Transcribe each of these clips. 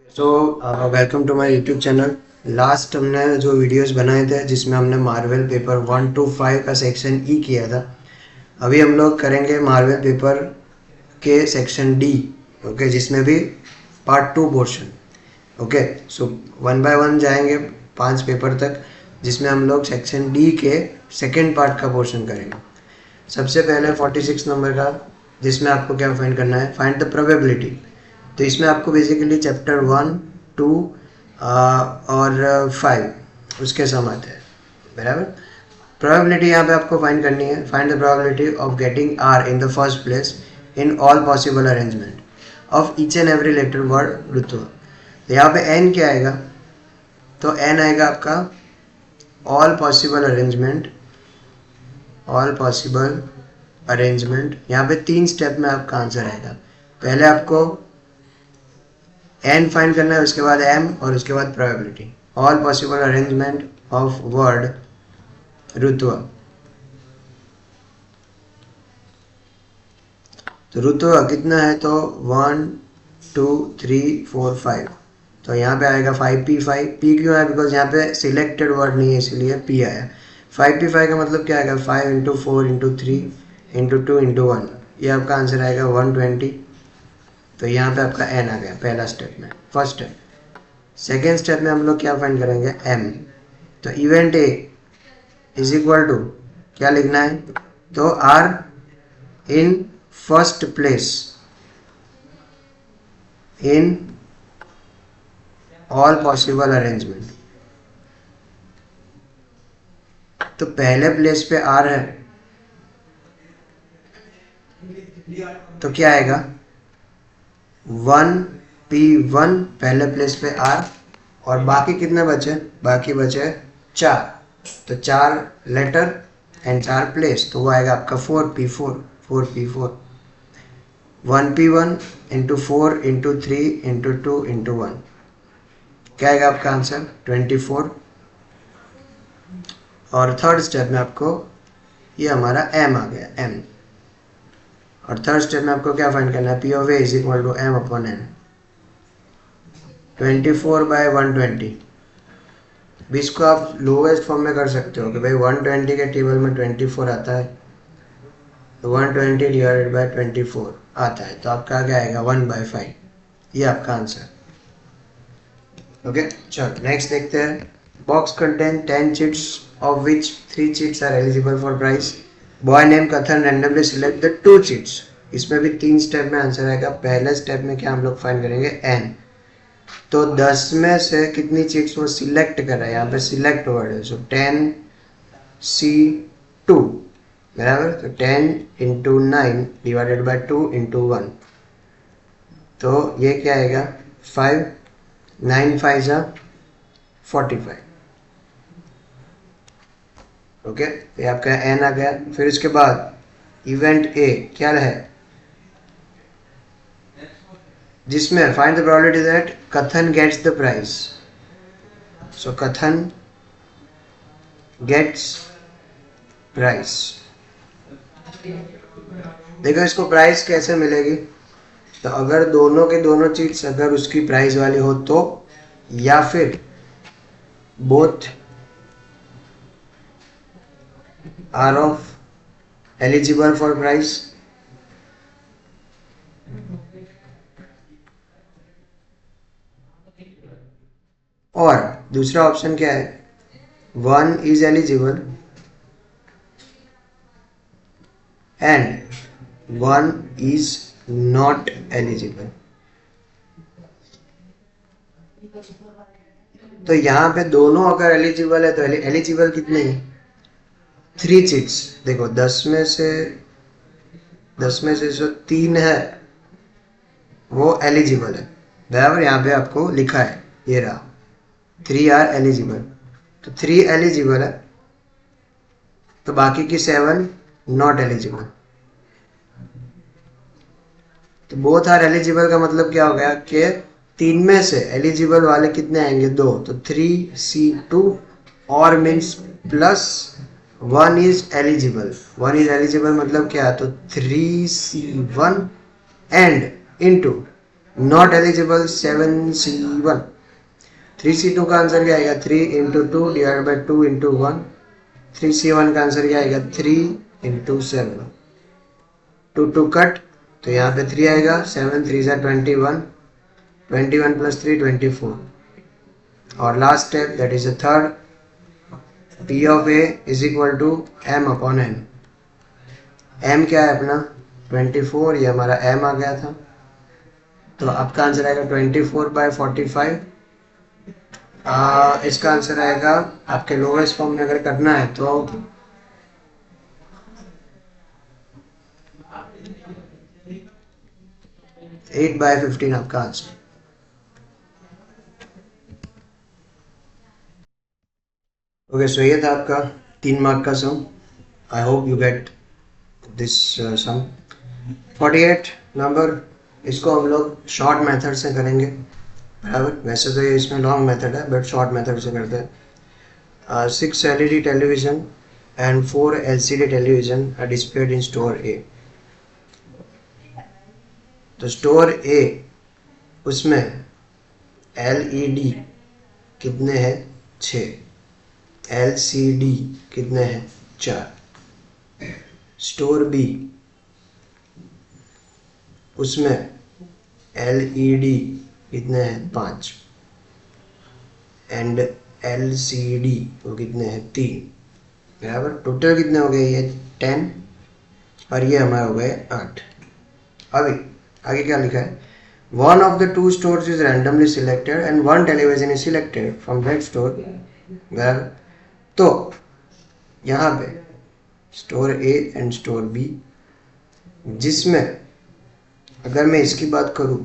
So welcome to my YouTube channel. Last हमने जो videos बनाए थे जिसमें हमने मार्वल पेपर 1 to 5 का सेक्शन ई किया था, अभी हम लोग करेंगे मार्वल पेपर के सेक्शन डी। ओके, जिसमें भी part 2 portion. Okay, so 1 by 1 जाएंगे 5 पेपर तक, जिसमें हम लोग सेक्शन डी के सेकेंड पार्ट का पोर्शन करेंगे। सबसे पहले 46 नंबर का, जिसमें आपको क्या फाइंड करना है, फाइंड द प्रोबेबिलिटी। तो इसमें आपको बेसिकली चैप्टर 1, 2 और 5 उसके सम आते हैं, बराबर। प्रोबेबिलिटी यहाँ पे आपको फाइंड करनी है। Find the probability of getting R in the first place in all possible arrangement of each and every letter word Ritu. तो यहाँ पे एन क्या आएगा, तो एन आएगा आपका all possible arrangement. All possible arrangement, यहाँ पे 3 स्टेप में आपका आंसर आएगा। पहले आपको एन फाइंड करना है, उसके बाद एम और उसके बाद probability. All possible arrangement of word Ritu. तो ऋतु कितना है, तो 1 2 3 4 5। तो यहाँ पे आएगा 5p5। p क्यों है, बिकॉज यहाँ पे सिलेक्टेड वर्ड नहीं है, इसलिए p आया। 5p5 का मतलब क्या आएगा, 5 × 4 × 3 × 2 × 1। ये आपका आंसर आएगा 120। तो यहाँ पे आपका n आ गया पहला स्टेप में, फर्स्ट स्टेप। सेकेंड स्टेप में हम लोग क्या फाइंड करेंगे, m। तो event a is equal to क्या लिखना है, तो r in first place in all possible arrangement. तो पहले प्लेस पे r है, तो क्या आएगा 1p1 पहले प्लेस पे r, और बाकी कितने बचे, बाकी बचे 4। तो 4 लेटर एंड 4 प्लेस, तो वो आएगा आपका 4p4। 4p4 1p1 × 4 × 3 × 2 × 1, क्या आएगा आपका आंसर 24। और थर्ड स्टेप में आपको ये हमारा m आ गया, m। और थर्ड स्टेप में आपको क्या फाइंड करना है, p of a is equal to m/n। 24/120। इसको आप लोवेस्ट फॉर्म में कर सकते हो कि भाई 120 के टेबल में 24 आता है, तो 120 डिवाइडेड बाय 24 आता है, तो आपका क्या आएगा 1/5। ये आपका आंसर। ओके, चलो नेक्स्ट देखते हैं। Box contain 10 chits of which 3 chits are eligible for price. Boy name Kathan randomly select the 2 chits. इसमें भी 3 स्टेप में आंसर आएगा। पहले स्टेप में क्या हम लोग फाइंड करेंगे, n। तो 10 में से कितनी चिट्स वो सिलेक्ट कर रहा है, यहाँ पे सिलेक्ट वर्ड है, सो 10c2 बराबर। तो 10 × 9 डिवाइडेड बाय 2 × 1, तो ये क्या आएगा 5। 9 5 45। ओके, ये आपका n आ गया। फिर उसके बाद इवेंट a क्या है, जिसमें फाइंड द प्रोबेबिलिटी दैट कथन गेट्स द प्राइज। सो कथन गेट्स प्राइस। देखो इसको प्राइस कैसे मिलेगी, तो अगर दोनों के दोनों चीज अगर उसकी प्राइस वाली हो तो, या फिर both are of eligible for prize, और दूसरा ऑप्शन क्या है, 1 is eligible and 1 is not eligible. तो यहाँ पे दोनों अगर एलिजिबल है, तो एलिजिबल कितने हैं, 3 चिट्स। देखो 10 में से जो 3 है वो एलिजिबल है, बराबर। यहाँ पे आपको लिखा है, ये रहा 3 आर एलिजिबल। तो 3 एलिजिबल है, तो बाकी की 7 नॉट एलिजिबल। तो बोथ आर एलिजिबल का मतलब क्या हो गया कि 3 में से एलिजिबल वाले कितने आएंगे, 2। तो 3c2 और means plus 1 is eligible. 1 is eligible मतलब क्या, तो 3c1 and into not eligible 7C1। 3C2 का आंसर क्या आएगा 3 into 2 divide by 2 into 1। 3C1 का आंसर क्या आएगा 3 इंटू 7। 2 2 कट तो यहाँ पे 3 आएगा। 7 3 ज़ा 21, 21 प्लस 3 24। और last step that is the third, P of A is equal to M upon N। M क्या है अपना 24, ये हमारा M आ गया था। तो आपका आंसर आएगा 24/45। इसका आंसर आएगा आपके लोवेस्ट फॉर्म में अगर करना है तो 8/15 आपका आंसर। ओके सो ये था आपका 3 मार्क का sum. I hope you get this sum. 48 number, इसको हम लोग शॉर्ट मेथड से करेंगे बराबर। वैसे तो ये इसमें लॉन्ग मेथड है बट शॉर्ट मेथड से करते हैं। 6 LED television and 4 LCD television are displayed in store A। तो स्टोर A उसमें LED कितने हैं 6, LCD कितने हैं 4। स्टोर B उसमें LED कितने हैं 5 एंड LCD वो कितने हैं 3 बराबर। टोटल कितने हो गए ये 10 और ये हमारे हो गए 8। अभी आगे क्या लिखा है, one of the 2 stores is randomly selected and 1 television is selected from that store बराबर। तो यहाँ पे store A and store B, जिसमें अगर मैं इसकी बात करूँ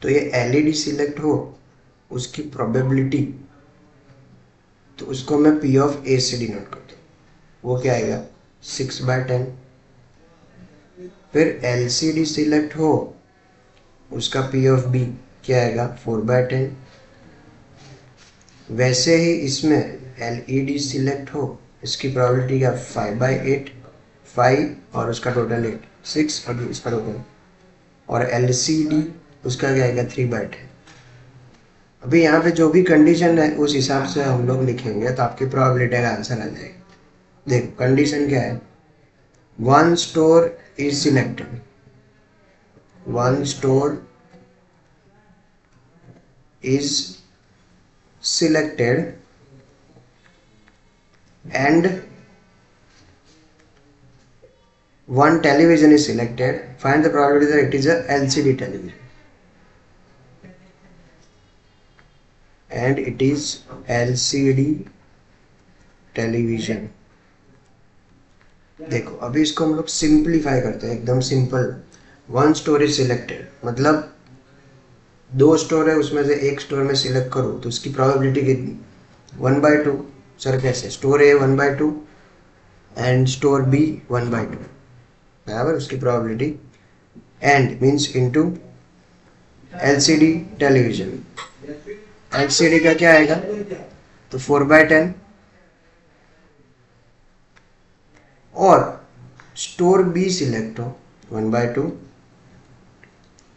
तो ये LED सिलेक्ट हो उसकी प्रोबेबिलिटी, तो उसको मैं P ऑफ A से डिनोट करता हूँ। वो क्या आएगा 6/10। फिर LCD सिलेक्ट हो उसका P ऑफ B क्या आएगा 4/10। वैसे ही इसमें LED सिलेक्ट हो इसकी प्रोबेबिलिटी क्या 5/8, 5 और उसका टोटल 8, 6 और इसका टोटल। और LCD उसका क्या आएगा 3/10। अभी यहाँ पे जो भी कंडीशन है उस हिसाब से हम लोग लिखेंगे तो आपकी प्रोबेबिलिटी का आंसर आ जाएगा। देखो कंडीशन क्या है, one store is selected, one store is selected and one television is selected, find the probability that it is a LCD television and it is LCD television। देखो अभी इसको हम लोग सिंप्लीफाई करते हैं, एकदम simple. One store is selected मतलब 2 store है उसमें से एक स्टोर में सिलेक्ट करो तो उसकी प्रोबेबिलिटी कितनी 1/2। सर कैसे, store A 1/2 and store B 1/2 बराबर उसकी probability. And means into LCD television, LCD का क्या आएगा तो 4/10 और स्टोर B सिलेक्ट हो 1/2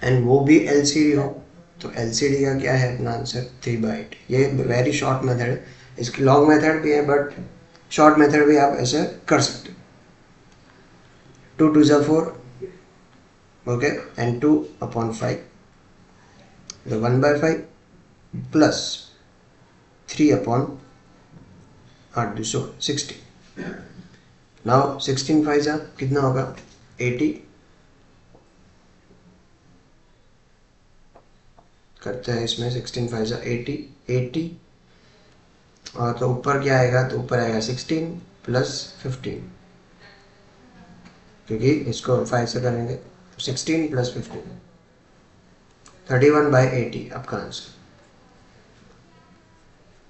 एंड वो भी LCD हो तो LCD का क्या है अपना आंसर 3/8। ये वेरी शॉर्ट मेथड है, इसकी लॉन्ग मेथड भी है बट शॉर्ट मेथड भी आप ऐसे कर सकते हो। 2 2 ज़ा 4 ओके एंड 2/5 तो 1/5 प्लस 3/8 16। नाउ 16 5 ज़ा कितना होगा 80 करते हैं इसमें 16 5 ज़ा 80 और तो ऊपर क्या आएगा तो ऊपर आएगा 16 प्लस 15 क्योंकि इसको 5 से करेंगे 16 प्लस 15 31/80 आपका आंसर।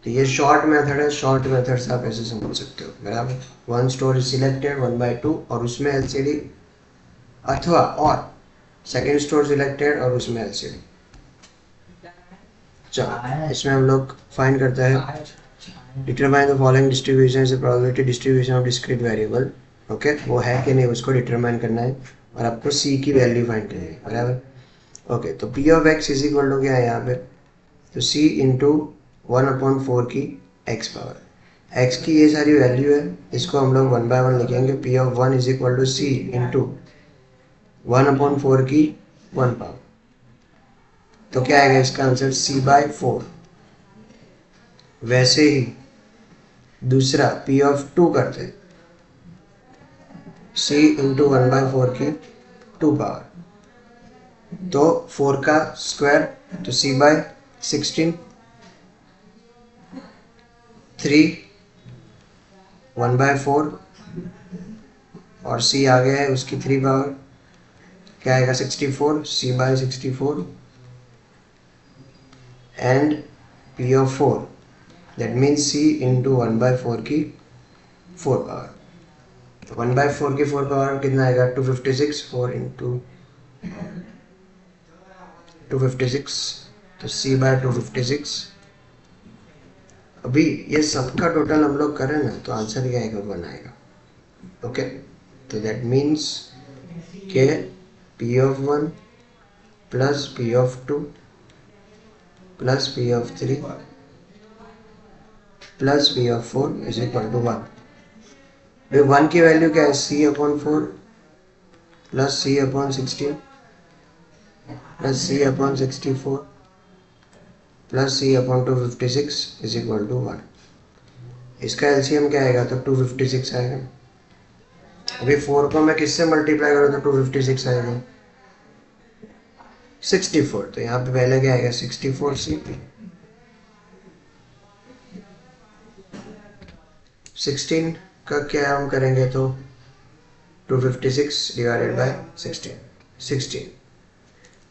तो ये शॉर्ट मेथड है, शॉर्ट मेथड से आप ऐसे समझ सकते हो बराबर। वन स्टोर इज सिलेक्टेड 1/2 और उसमें LCD, अथवा और सेकेंड स्टोर सिलेक्टेड और उसमें LCD। चलो इसमें हम लोग फाइंड करते हैं, डिटरमाइन द फॉलोइंग डिस्ट्रीब्यूशन से probability distribution of discrete variable. Okay वो है कि नहीं उसको डिटरमाइन करना है और आपको C की वैल्यू फाइंड करनी है बराबर। ओके, तो P of X is equal to क्या है यहाँ पे, तो सी इंटू 1/4 की एक्स पावर, एक्स की ये सारी वैल्यू है, इसको हम लोग 1 बाय 1 लिखेंगे। P of 1 is equal to C into 1/4 की 1 पावर, तो क्या आएगा इसका आंसर c/4। वैसे ही दूसरा पी ऑफ 2 करते हैं, c इंटू 1/4 की 2 पावर, तो 4 का स्क्वायर, तो c/16, 3 1/4 और c आ गया है उसकी 3 पावर, क्या आएगा 64, c/64 and p of 4 that means c into 1/4 की 4 पावर, तो 1/4 की 4 पावर कितना आएगा 256, 4 इंटू 256, तो c/256। अभी ये सबका टोटल हम लोग करें ना तो आंसर क्या आएगा 1 आएगा। ओके, तो दैट मीन्स के P of 1 plus P of 2 plus P of 3 plus P of 4 is equal to 1। 1 की वैल्यू क्या है, c/4 plus c/16 plus c/64 plus c/256 is equal to 1। इसका एलसीएम क्या आएगा, तो 256 आएगा। अभी 4 को मैं किससे मल्टीप्लाई करूँ तो 256 आएगा, 64, तो यहाँ पे पहले क्या आएगा 64c, 16 का क्या हम करेंगे तो 256 डिवाइडेड बाय 16,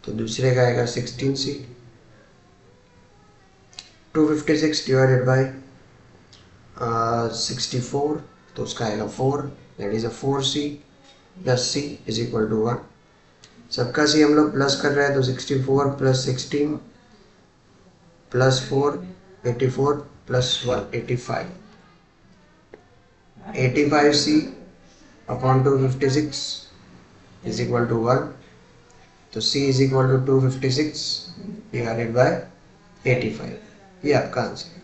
तो दूसरे का आएगा 16c, 256 डिवाइडेड बाय 64, तो उसका आएगा 4, that is a 4c plus c is equal to 1। सबका c हम लोग प्लस कर रहे हैं, तो 64 plus 16 plus 4 84 plus 1 85c upon 256 is equal to 1, तो c is equal to 256 divided by 85, ये आपका आंसर है।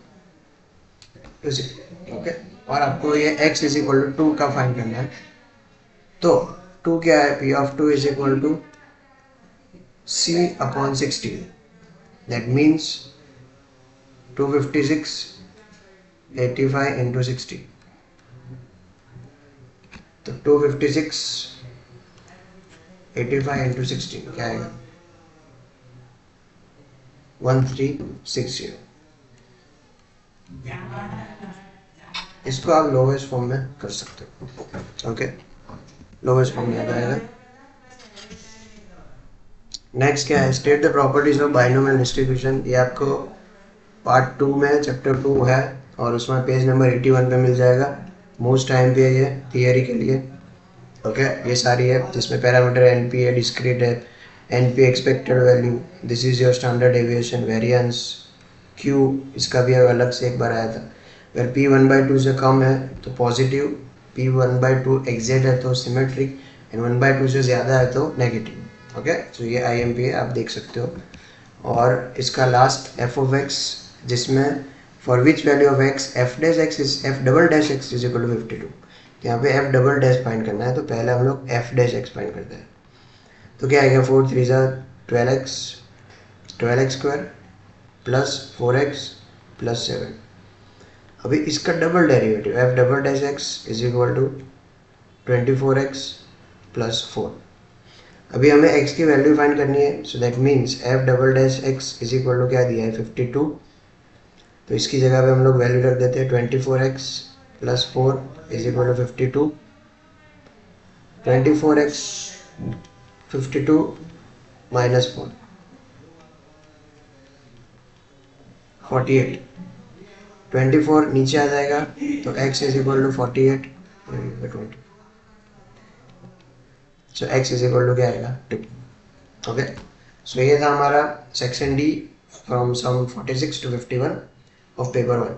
ओके, और आपको ये x इज इक्वल टू 2 का फाइंड करना है, तो 2 क्या है, p of 2 is equal to c upon 16, that means 256 85 into 60, तो 256 85 इंटू 16 क्या आएगा 1360। इसको आप लोवेस्ट फॉर्म में कर सकते हो। ओके, लोवेस्ट फॉर्म में आएगा। नेक्स्ट क्या है, state the properties of binomial distribution. ये आपको पार्ट 2 में चैप्टर 2 है और उसमें पेज नंबर 81 पे मिल जाएगा। मोस्ट टाइम पे ये थियरी के लिए। ओके, ये सारी है जिसमें पैरामीटर एनपी है, डिस्क्रीट है, NP expected value, this is your standard deviation, variance, Q, इसका भी अलग से एक बार आया था। अगर p 1/2 से कम है तो पॉजिटिव, p 1/2 एग्जैक्ट है तो सिमेट्रिक, एंड 1/2 से ज़्यादा है तो नेगेटिव। ओके, तो ये IMP है, आप देख सकते हो। और इसका लास्ट f of x, जिसमें for which value of x f dash x is f double dash x is equal to 52, यहाँ पे f डबल डैश फाइंड करना है, तो पहले हम लोग f डैश x फाइंड करते हैं। तो क्या आएगा 4 3 12x, 12x square plus 4x plus 7। अभी इसका double derivative f double dash x is equal to 24x plus 4। अभी हमें x की वैल्यू फाइंड करनी है, so that means f double dash x is equal to क्या दिया है 52, तो इसकी जगह पे हम लोग वैल्यू रख देते हैं 24x plus 4 is equal to 52, 24x 52 minus 4 48, 24 नीचे आ जाएगा तो x is equal to 48, so x is equal to क्या आएगा 2। ओके, सो ये था हमारा section D from some 46 to 51 of paper 1।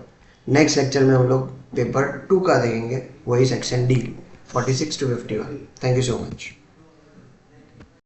Next lecture में हम लोग पेपर 2 का देखेंगे, वही section D 46 to 51। Thank you so much.